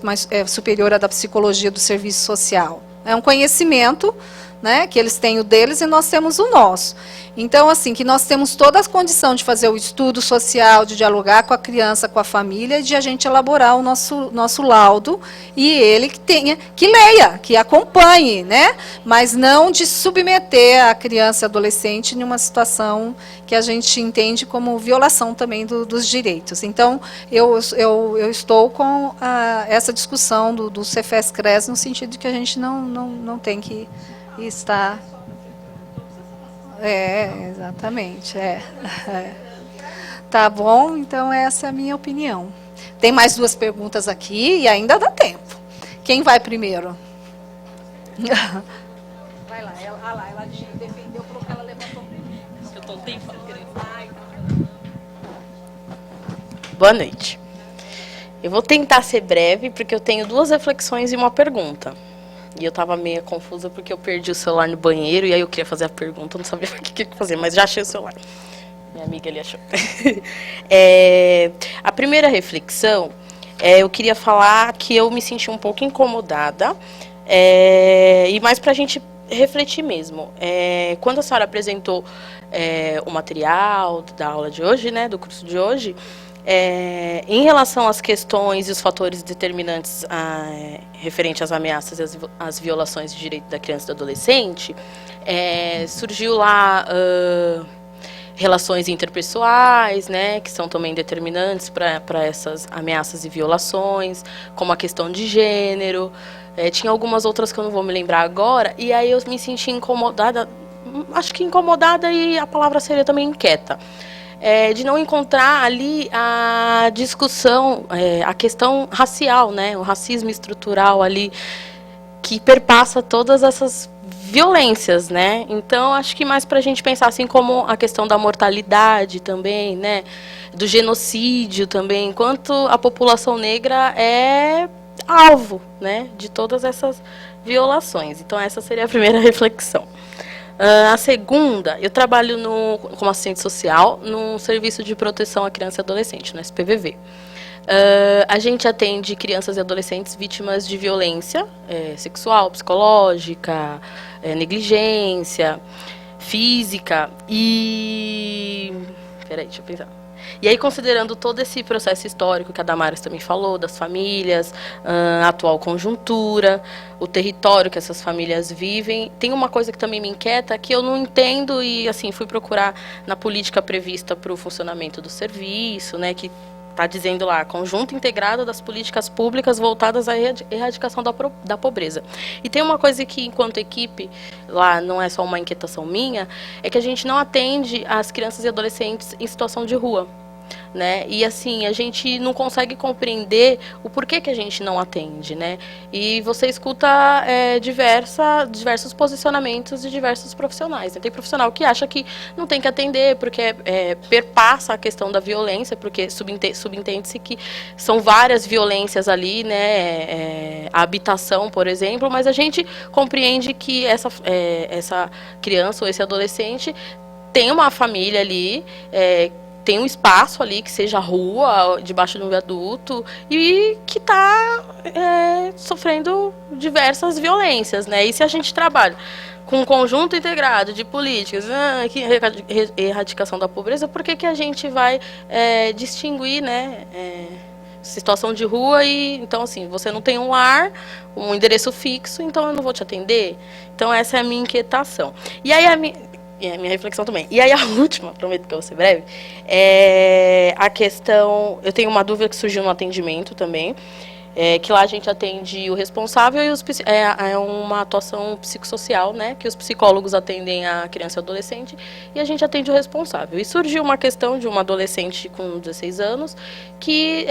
superior à da psicologia do serviço social. É um conhecimento, né, que eles têm o deles e nós temos o nosso. Então, assim, que nós temos toda a condição de fazer o estudo social, de dialogar com a criança, com a família, de a gente elaborar o nosso laudo, e ele que leia, que acompanhe, né? Mas não de submeter a criança e adolescente em uma situação que a gente entende como violação também dos direitos. Então, eu estou com essa discussão do Cefes-Cres, no sentido de que a gente não tem que estar... exatamente. Tá bom, então essa é a minha opinião. Tem mais 2 perguntas aqui e ainda dá tempo. Quem vai primeiro? Vai lá, ela defendeu porque ela levantou primeiro. Eu tô tentando. Boa noite. Eu vou tentar ser breve, porque eu tenho 2 reflexões e uma pergunta. E eu estava meio confusa porque eu perdi o celular no banheiro e aí eu queria fazer a pergunta, não sabia o que fazer, mas já achei o celular. Minha amiga ali achou. A primeira reflexão, eu queria falar que eu me senti um pouco incomodada, e mais para a gente refletir mesmo. Quando a senhora apresentou o material da aula de hoje, né, do curso de hoje, em relação às questões e os fatores determinantes referente às ameaças e às violações de direito da criança e do adolescente, surgiu lá relações interpessoais, né, que são também determinantes para essas ameaças e violações, como a questão de gênero. Tinha algumas outras que eu não vou me lembrar agora, e aí eu me senti incomodada, acho que incomodada e a palavra seria também inquieta. De não encontrar ali a discussão, a questão racial, né, o racismo estrutural ali, que perpassa todas essas violências, né? Então, acho que mais para a gente pensar assim como a questão da mortalidade também, né, do genocídio também, enquanto a população negra é alvo, né, de todas essas violações. Então, essa seria a primeira reflexão. A segunda, eu trabalho como assistente social no Serviço de Proteção à Criança e Adolescente, no SPVV. A gente atende crianças e adolescentes vítimas de violência sexual, psicológica, negligência, física e... Peraí, deixa eu pensar. E aí, considerando todo esse processo histórico que a Damares também falou, das famílias, a atual conjuntura, o território que essas famílias vivem, tem uma coisa que também me inquieta, que eu não entendo e, assim, fui procurar na política prevista para o funcionamento do serviço, né, que está dizendo lá, conjunto integrado das políticas públicas voltadas à erradicação da pobreza. E tem uma coisa que, enquanto equipe, lá não é só uma inquietação minha, é que a gente não atende as crianças e adolescentes em situação de rua, né? E assim, a gente não consegue compreender o porquê que a gente não atende, né? E você escuta diversos posicionamentos de diversos profissionais, né? Tem profissional que acha que não tem que atender porque perpassa a questão da violência, porque subentende-se que são várias violências ali, né? A habitação, por exemplo, mas a gente compreende que essa criança ou esse adolescente tem uma família ali, tem um espaço ali que seja rua, debaixo de um viaduto, e que está sofrendo diversas violências, né? E se a gente trabalha com um conjunto integrado de políticas, que erradicação da pobreza, por que a gente vai distinguir, né, situação de rua e, então, assim, você não tem um lar, um endereço fixo, então eu não vou te atender? Então, essa é a minha inquietação. E aí, a minha reflexão também. E aí, a última, prometo que eu vou ser breve, é a questão... Eu tenho uma dúvida que surgiu no atendimento também, que lá a gente atende o responsável e é uma atuação psicossocial, né, que os psicólogos atendem a criança e adolescente e a gente atende o responsável. E surgiu uma questão de uma adolescente com 16 anos que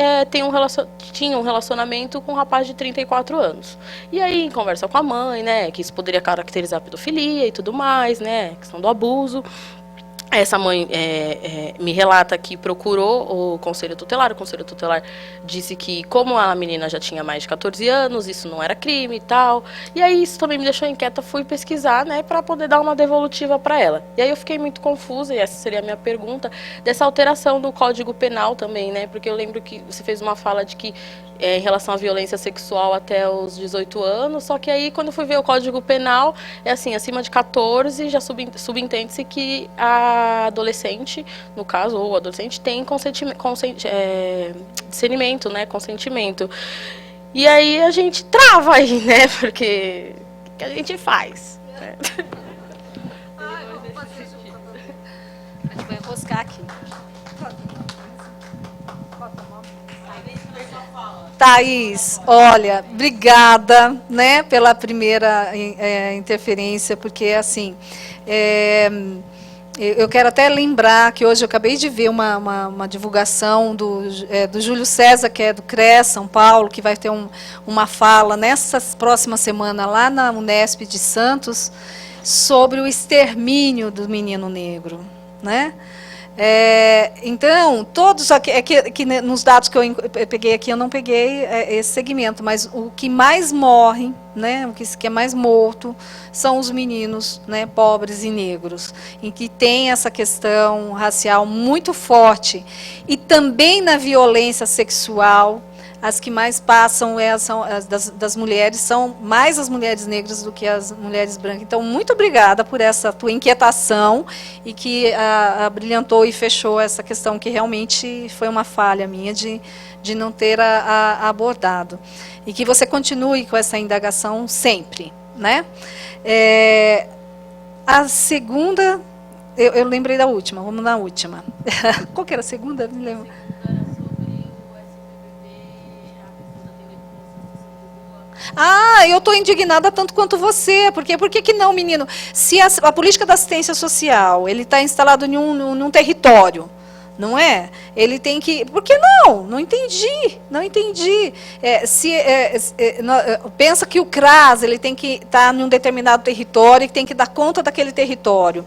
tinha um relacionamento com um rapaz de 34 anos. E aí, em conversa com a mãe, né, que isso poderia caracterizar a pedofilia e tudo mais, né, questão do abuso. Essa mãe me relata que procurou o conselho tutelar disse que, como a menina já tinha mais de 14 anos, isso não era crime e tal. E aí isso também me deixou inquieta, fui pesquisar, né, para poder dar uma devolutiva para ela. E aí eu fiquei muito confusa, e essa seria a minha pergunta, dessa alteração do Código Penal também, né, porque eu lembro que você fez uma fala de que em relação à violência sexual até os 18 anos, só que aí quando eu fui ver o Código Penal, é assim, acima de 14 já subentende-se que a adolescente, no caso, ou o adolescente, tem discernimento, né, consentimento. E aí a gente trava aí, né, porque o que a gente faz? Né? Eu vou fazer junto. A gente vai enroscar aqui. Thaís, olha, obrigada, né, pela primeira interferência, porque, assim, eu quero até lembrar que hoje eu acabei de ver uma divulgação do Júlio César, que é do CRES São Paulo, que vai ter uma fala nessa próxima semana lá na Unesp de Santos, sobre o extermínio do menino negro, né? Então, todos aqui, nos dados que eu peguei aqui, eu não peguei esse segmento, mas o que mais morre, né, o que é mais morto, são os meninos, né, pobres e negros, em que tem essa questão racial muito forte. E também na violência sexual, as que mais passam são das mulheres, são mais as mulheres negras do que as mulheres brancas. Então, muito obrigada por essa tua inquietação e que brilhantou e fechou essa questão, que realmente foi uma falha minha de não ter abordado. E que você continue com essa indagação sempre, né? A segunda, eu lembrei da última, vamos na última. Qual que era a segunda? Me lembro. Eu estou indignada tanto quanto você, porque por que não, menino? Se a política da assistência social, ele está instalado em um território, não é? Ele tem que... Por que não? Não entendi, não entendi. Pensa que o CRAS, ele tem que estar em um determinado território e tem que dar conta daquele território.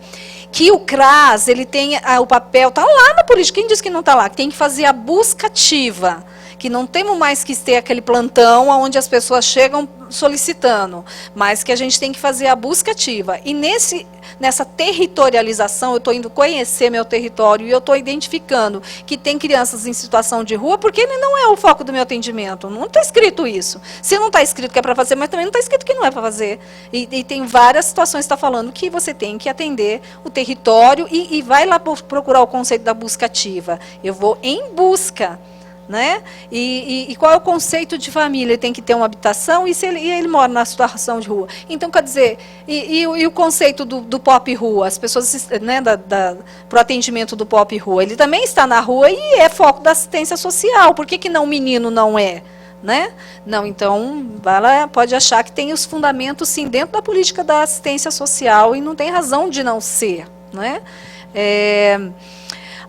Que o CRAS, ele tem o papel, está lá na política, quem diz que não está lá? Que tem que fazer a busca ativa, que não temos mais que ter aquele plantão onde as pessoas chegam solicitando, mas que a gente tem que fazer a busca ativa. E nessa territorialização, eu estou indo conhecer meu território e eu estou identificando que tem crianças em situação de rua, porque ele não é o foco do meu atendimento. Não está escrito isso. Se não está escrito que é para fazer, mas também não está escrito que não é para fazer. E tem várias situações que está falando que você tem que atender o território e vai lá procurar o conceito da busca ativa. Eu vou em busca. Né? E qual é o conceito de família? Ele tem que ter uma habitação e ele mora na situação de rua. Então, quer dizer, e o conceito do pop rua, as pessoas, né, para o atendimento do pop rua, ele também está na rua e é foco da assistência social. Por que não o menino não é? Né? Não, então, ela pode achar que tem os fundamentos, sim, dentro da política da assistência social e não tem razão de não ser. Né?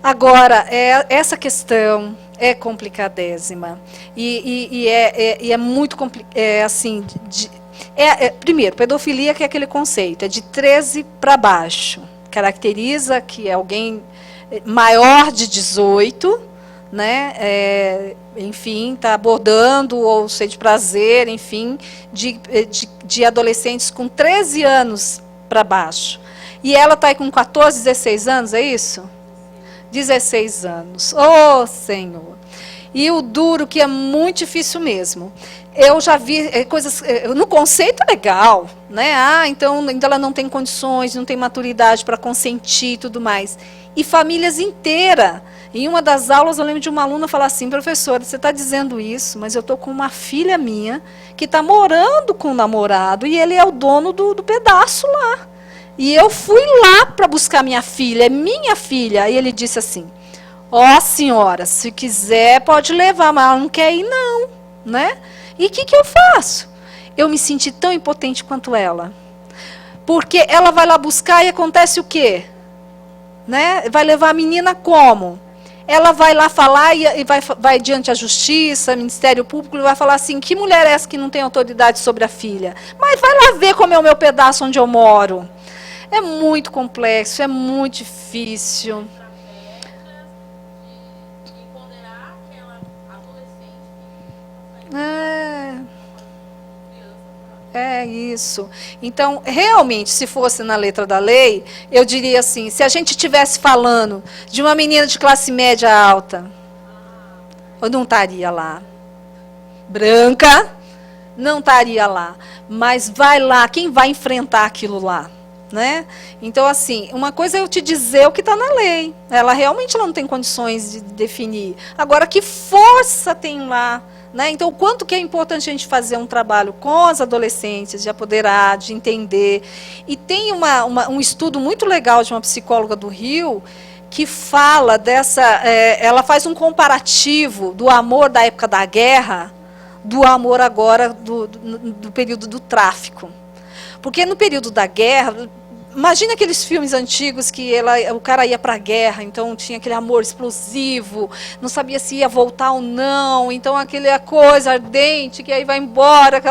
Agora, essa questão é complicadésima e é muito complicado, assim, primeiro, pedofilia, que é aquele conceito, é de 13 para baixo, caracteriza que é alguém maior de 18, né, enfim, está abordando ou sede prazer, enfim, de adolescentes com 13 anos para baixo. E ela está aí com 14, 16 anos, é isso? 16 anos. Oh, Senhor. E o duro, que é muito difícil mesmo. eu já vi coisas, no conceito legal, né? Então ela não tem condições, não tem maturidade para consentir e tudo mais. E famílias inteiras. Em uma das aulas, eu lembro de uma aluna falar assim: professora, você está dizendo isso, mas eu estou com uma filha minha que está morando com o namorado e ele é o dono do pedaço lá. E eu fui lá para buscar minha filha, é minha filha. E ele disse assim: ó, senhora, se quiser pode levar, mas ela não quer ir não, né? E o que eu faço? Eu me senti tão impotente quanto ela. Porque ela vai lá buscar e acontece o quê? Né? Vai levar a menina como? Ela vai lá falar e vai diante a justiça, Ministério Público, e vai falar assim: que mulher é essa que não tem autoridade sobre a filha? Mas vai lá ver como é o meu pedaço onde eu moro. É muito complexo, é muito difícil. É isso. Então, realmente, se fosse na letra da lei, eu diria assim: se a gente estivesse falando de uma menina de classe média alta, eu não estaria lá. Branca, não estaria lá. Mas vai lá, quem vai enfrentar aquilo lá? Né? Então, assim, uma coisa é eu te dizer o que está na lei. Ela realmente não tem condições de definir. Agora, que força tem lá? Né? Então, o quanto que é importante a gente fazer um trabalho com as adolescentes, de apoderar, de entender. E tem um estudo muito legal de uma psicóloga do Rio, que fala dessa... ela faz um comparativo do amor da época da guerra, do amor agora do período do tráfico. Porque no período da guerra... Imagina aqueles filmes antigos que o cara ia para a guerra, então tinha aquele amor explosivo, não sabia se ia voltar ou não, então aquela coisa ardente que aí vai embora.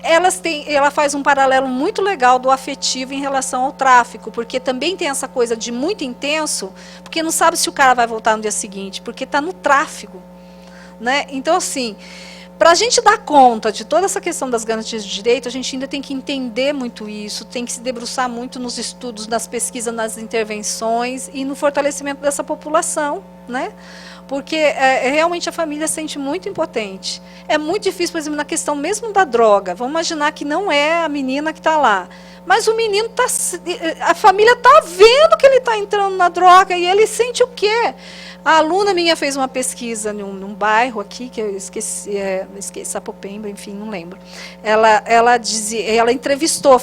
Ela faz um paralelo muito legal do afetivo em relação ao tráfico, porque também tem essa coisa de muito intenso, porque não sabe se o cara vai voltar no dia seguinte, porque está no tráfico. Né? Então, assim... Para a gente dar conta de toda essa questão das garantias de direito, a gente ainda tem que entender muito isso, tem que se debruçar muito nos estudos, nas pesquisas, nas intervenções e no fortalecimento dessa população, né? Porque realmente a família se sente muito impotente. É muito difícil, por exemplo, na questão mesmo da droga. Vamos imaginar que não é a menina que está lá, mas o menino a família está vendo que ele está entrando na droga e ele sente o quê? A aluna minha fez uma pesquisa num bairro aqui, que eu esqueci, Sapopemba, enfim, não lembro. Ela entrevistou